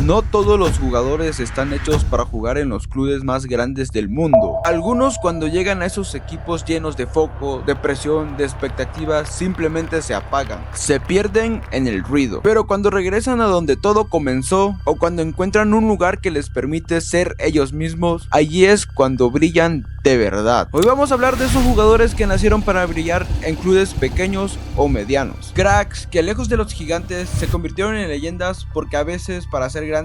No todos los jugadores están hechos para jugar en los clubes más grandes del mundo. Algunos, cuando llegan a esos equipos llenos de foco, de presión, de expectativas, simplemente se apagan, se pierden en el ruido. Pero cuando regresan a donde todo comenzó, o cuando encuentran un lugar que les permite ser ellos mismos, allí es cuando brillan de verdad. Hoy vamos a hablar de esos jugadores que nacieron para brillar en clubes pequeños o medianos. Cracks que, lejos de los gigantes, se convirtieron en leyendas, porque a veces para ser grande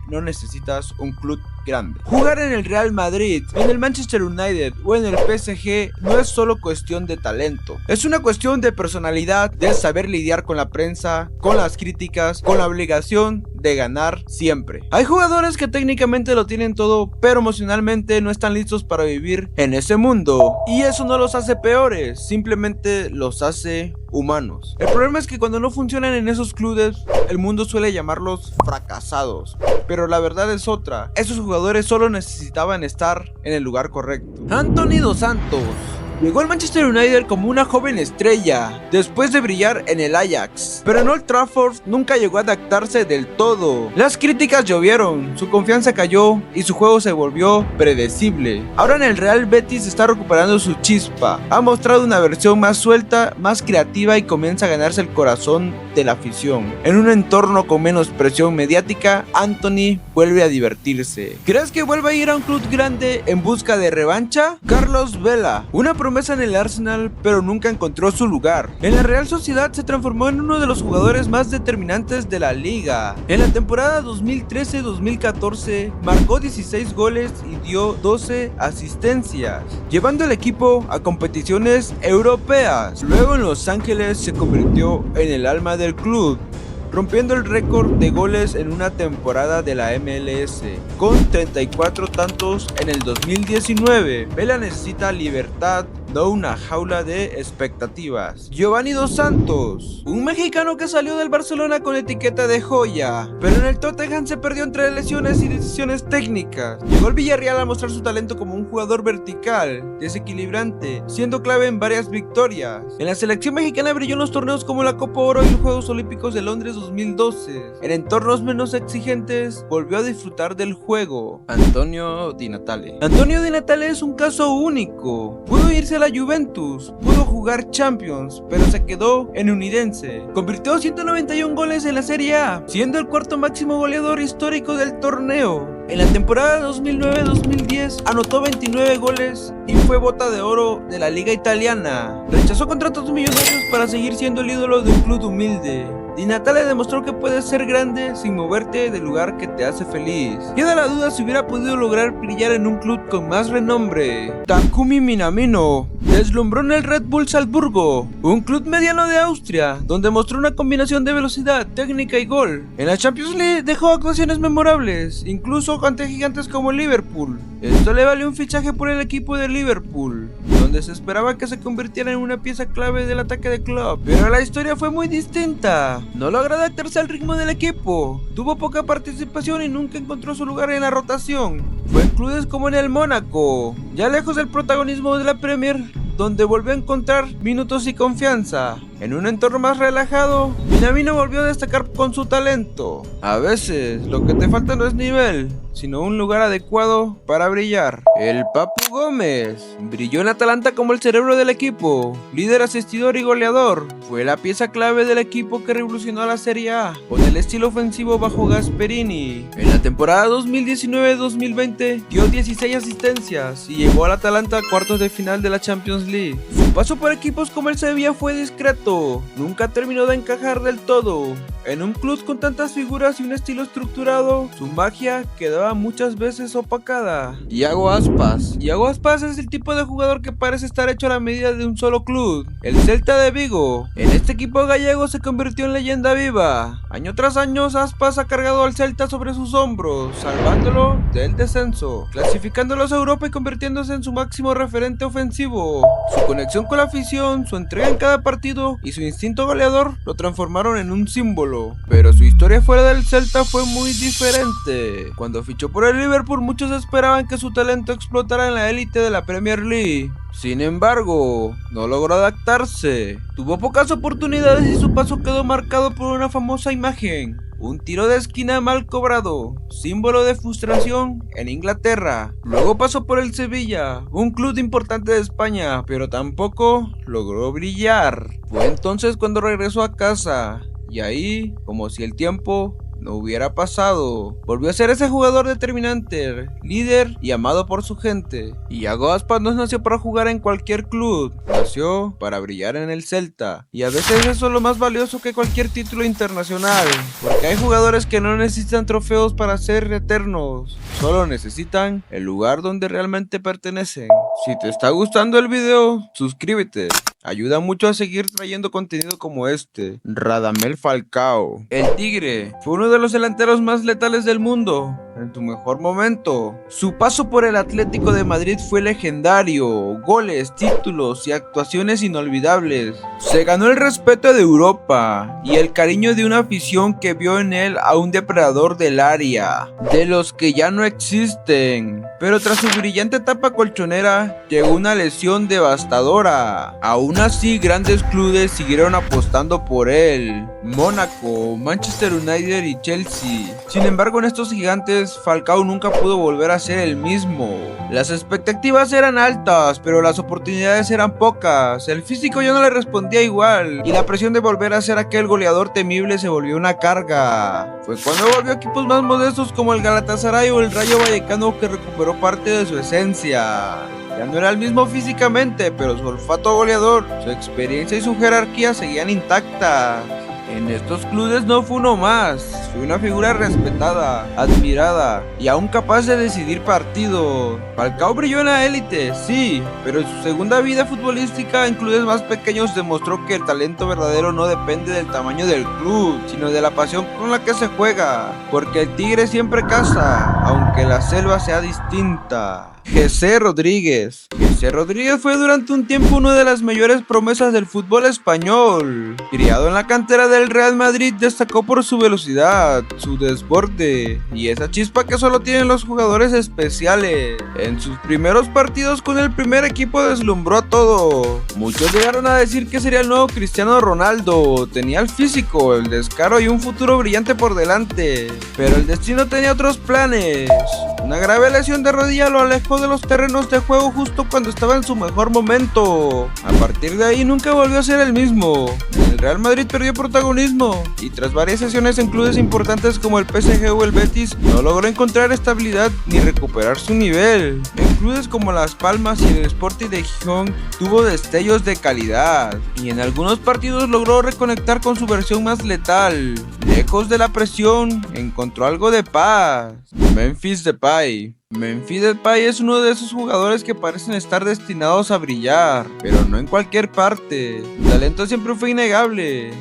no necesitas un club grande. Jugar en el Real Madrid, en el Manchester United o en el PSG no es solo cuestión de talento, es una cuestión de personalidad, de saber lidiar con la prensa, con las críticas, con la obligación de ganar siempre. Hay jugadores que técnicamente lo tienen todo, pero emocionalmente no están listos para vivir en ese mundo, y eso no los hace peores, simplemente los hace humanos. El problema es que cuando no funcionan en esos clubes, el mundo suele llamarlos fracasados, pero la verdad es otra. Esos jugadores solo necesitaban estar en el lugar correcto. Anthony Dos Santos llegó al Manchester United como una joven estrella, después de brillar en el Ajax, pero en Old Trafford nunca llegó a adaptarse del todo. Las críticas llovieron, su confianza cayó y su juego se volvió predecible. Ahora en el Real Betis está recuperando su chispa, ha mostrado una versión más suelta, más creativa y comienza a ganarse el corazón de la afición. En un entorno con menos presión mediática, Anthony vuelve a divertirse. ¿Crees que vuelve a ir a un club grande en busca de revancha? Carlos Vela, una promesa en el Arsenal, pero nunca encontró su lugar. En la Real Sociedad se transformó en uno de los jugadores más determinantes de la liga. En la temporada 2013-2014 marcó 16 goles y dio 12 asistencias, llevando al equipo a competiciones europeas. Luego en Los Ángeles se convirtió en el alma del club, rompiendo el récord de goles en una temporada de la MLS, con 34 tantos en el 2019. Vela necesita libertad, no una jaula de expectativas. Giovanni Dos Santos, un mexicano que salió del Barcelona con etiqueta de joya, pero en el Tottenham se perdió entre lesiones y decisiones técnicas. Llegó al Villarreal a mostrar su talento como un jugador vertical, desequilibrante, siendo clave en varias victorias. En la selección mexicana brilló en los torneos como la Copa Oro y los Juegos Olímpicos de Londres 2012. En entornos menos exigentes volvió a disfrutar del juego. Antonio Di Natale. Antonio Di Natale es un caso único. Pudo irse a la Juventus, pudo jugar Champions, pero se quedó en Unidense. Convirtió 191 goles en la Serie A, siendo el cuarto máximo goleador histórico del torneo. En la temporada 2009-2010 anotó 29 goles y fue bota de oro de la liga italiana. Rechazó contratos millonarios para seguir siendo el ídolo de un club humilde. Di Natale demostró que puedes ser grande sin moverte del lugar que te hace feliz. Queda la duda si hubiera podido lograr brillar en un club con más renombre. Takumi Minamino deslumbró en el Red Bull Salzburgo, un club mediano de Austria, donde mostró una combinación de velocidad, técnica y gol. En la Champions League dejó actuaciones memorables, incluso ante gigantes como el Liverpool. Esto le valió un fichaje por el equipo de Liverpool, donde se esperaba que se convirtiera en una pieza clave del ataque del club. Pero la historia fue muy distinta. No logró adaptarse al ritmo del equipo, tuvo poca participación y nunca encontró su lugar en la rotación. Fue en clubes como en el Mónaco, ya lejos del protagonismo de la Premier, donde volvió a encontrar minutos y confianza. En un entorno más relajado, Minamino volvió a destacar con su talento. A veces, lo que te falta no es nivel, sino un lugar adecuado para brillar. El Papu Gómez brilló en Atalanta como el cerebro del equipo, líder, asistidor y goleador. Fue la pieza clave del equipo que revolucionó a la Serie A con el estilo ofensivo bajo Gasperini. En la temporada 2019-2020 dio 16 asistencias y llevó al Atalanta a cuartos de final de la Champions League. Su paso por equipos como el Sevilla fue discreto, nunca terminó de encajar del todo. En un club con tantas figuras y un estilo estructurado, su magia quedaba muchas veces opacada. Iago Aspas. Iago Aspas es el tipo de jugador que parece estar hecho a la medida de un solo club, el Celta de Vigo. En este equipo gallego se convirtió en leyenda viva. Año tras año, Aspas ha cargado al Celta sobre sus hombros, salvándolo del descenso, clasificándolos a Europa y convirtiéndose en su máximo referente ofensivo. Su conexión con la afición, su entrega en cada partido y su instinto goleador lo transformaron en un símbolo. Pero su historia fuera del Celta fue muy diferente. Cuando fichó por el Liverpool, muchos esperaban que su talento explotara en la élite de la Premier League. Sin embargo, no logró adaptarse. Tuvo pocas oportunidades y su paso quedó marcado por una famosa imagen: un tiro de esquina mal cobrado, símbolo de frustración en Inglaterra. Luego pasó por el Sevilla, un club importante de España, pero tampoco logró brillar. Fue entonces cuando regresó a casa, y ahí, como si el tiempo no hubiera pasado, volvió a ser ese jugador determinante, líder y amado por su gente. Y Iago Aspas no nació para jugar en cualquier club, nació para brillar en el Celta. Y a veces eso es lo más valioso que cualquier título internacional, porque hay jugadores que no necesitan trofeos para ser eternos, solo necesitan el lugar donde realmente pertenecen. Si te está gustando el video, suscríbete. Ayuda mucho a seguir trayendo contenido como este. Radamel Falcao, el Tigre, fue uno de los delanteros más letales del mundo en su mejor momento. Su paso por el Atlético de Madrid fue legendario, goles, títulos y actuaciones inolvidables. Se ganó el respeto de Europa y el cariño de una afición que vio en él a un depredador del área, de los que ya no existen. Pero tras su brillante etapa colchonera, llegó una lesión devastadora. Aún así, grandes clubes siguieron apostando por él: Mónaco, Manchester United y Chelsea. Sin embargo, en estos gigantes, Falcao nunca pudo volver a ser el mismo. Las expectativas eran altas, pero las oportunidades eran pocas. El físico ya no le respondía igual, y la presión de volver a ser aquel goleador temible se volvió una carga. Fue cuando volvió a equipos más modestos como el Galatasaray o el Rayo Vallecano, que recuperó parte de su esencia. Ya no era el mismo físicamente, pero su olfato goleador, su experiencia y su jerarquía seguían intactas. En estos clubes no fue uno más, fue una figura respetada, admirada y aún capaz de decidir partidos. Falcao brilló en la élite, sí, pero en su segunda vida futbolística en clubes más pequeños demostró que el talento verdadero no depende del tamaño del club, sino de la pasión con la que se juega, porque el tigre siempre caza, aunque la selva sea distinta. Jesse Rodríguez. Jesse Rodríguez fue durante un tiempo una de las mayores promesas del fútbol español. Criado en la cantera del Real Madrid, destacó por su velocidad, su desborde y esa chispa que solo tienen los jugadores especiales. En sus primeros partidos con el primer equipo deslumbró a todo. Muchos llegaron a decir que sería el nuevo Cristiano Ronaldo. Tenía el físico, el descaro y un futuro brillante por delante. Pero el destino tenía otros planes. Una grave lesión de rodilla lo alejó de los terrenos de juego justo cuando estaba en su mejor momento. A partir de ahí nunca volvió a ser el mismo. En el Real Madrid perdió protagonismo y tras varias sesiones en clubes importantes como el PSG o el Betis no logró encontrar estabilidad ni recuperar su nivel. En clubes como Las Palmas y el Sporting de Gijón tuvo destellos de calidad y en algunos partidos logró reconectar con su versión más letal. Lejos de la presión, encontró algo de paz. Memphis Depay. Memphis Depay es uno de esos jugadores que parecen estar destinados a brillar, pero no en cualquier parte. Su talento siempre fue innegable.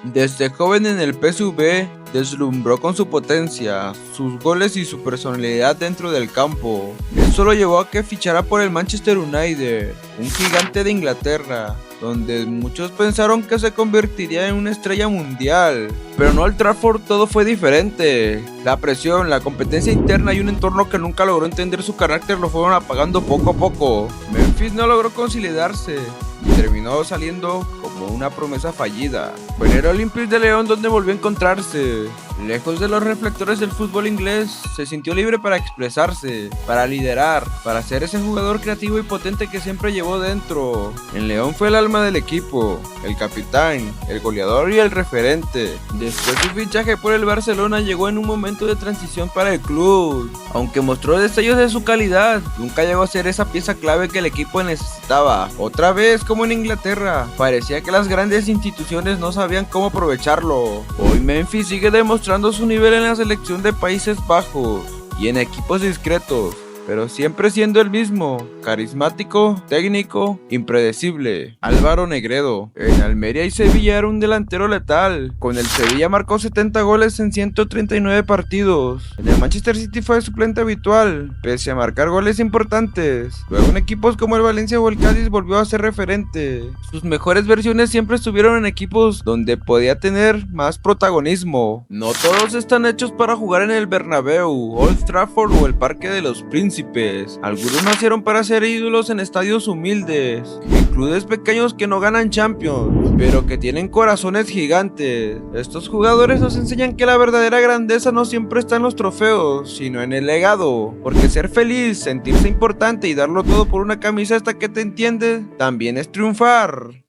Desde joven en el PSV, deslumbró con su potencia, sus goles y su personalidad dentro del campo. Eso lo llevó a que fichara por el Manchester United, un gigante de Inglaterra, donde muchos pensaron que se convertiría en una estrella mundial. Pero en Old Trafford todo fue diferente. La presión, la competencia interna y un entorno que nunca logró entender su carácter lo fueron apagando poco a poco. Memphis no logró conciliarse y terminó saliendo como una promesa fallida. Fue en el Olympique de León donde volvió a encontrarse. Lejos de los reflectores del fútbol inglés, se sintió libre para expresarse, para liderar, para ser ese jugador creativo y potente que siempre llevó dentro. En León fue el alma del equipo, el capitán, el goleador y el referente. Después su fichaje por el Barcelona llegó en un momento de transición para el club. Aunque mostró destellos de su calidad, nunca llegó a ser esa pieza clave que el equipo necesitaba. Otra vez, como en Inglaterra, parecía que las grandes instituciones no sabían cómo aprovecharlo. Hoy Memphis sigue demostrando su nivel en la selección de Países Bajos y en equipos discretos, pero siempre siendo el mismo, carismático, técnico, impredecible. Álvaro Negredo. En Almería y Sevilla era un delantero letal. Con el Sevilla marcó 70 goles en 139 partidos. En el Manchester City fue suplente habitual, pese a marcar goles importantes. Luego en equipos como el Valencia o el Cádiz volvió a ser referente. Sus mejores versiones siempre estuvieron en equipos donde podía tener más protagonismo. No todos están hechos para jugar en el Bernabéu, Old Trafford o el Parque de los Príncipes. príncipes. Algunos nacieron para ser ídolos en estadios humildes, en clubes pequeños que no ganan Champions, pero que tienen corazones gigantes. Estos jugadores nos enseñan que la verdadera grandeza no siempre está en los trofeos, sino en el legado, porque ser feliz, sentirse importante y darlo todo por una camiseta que te entiende, también es triunfar.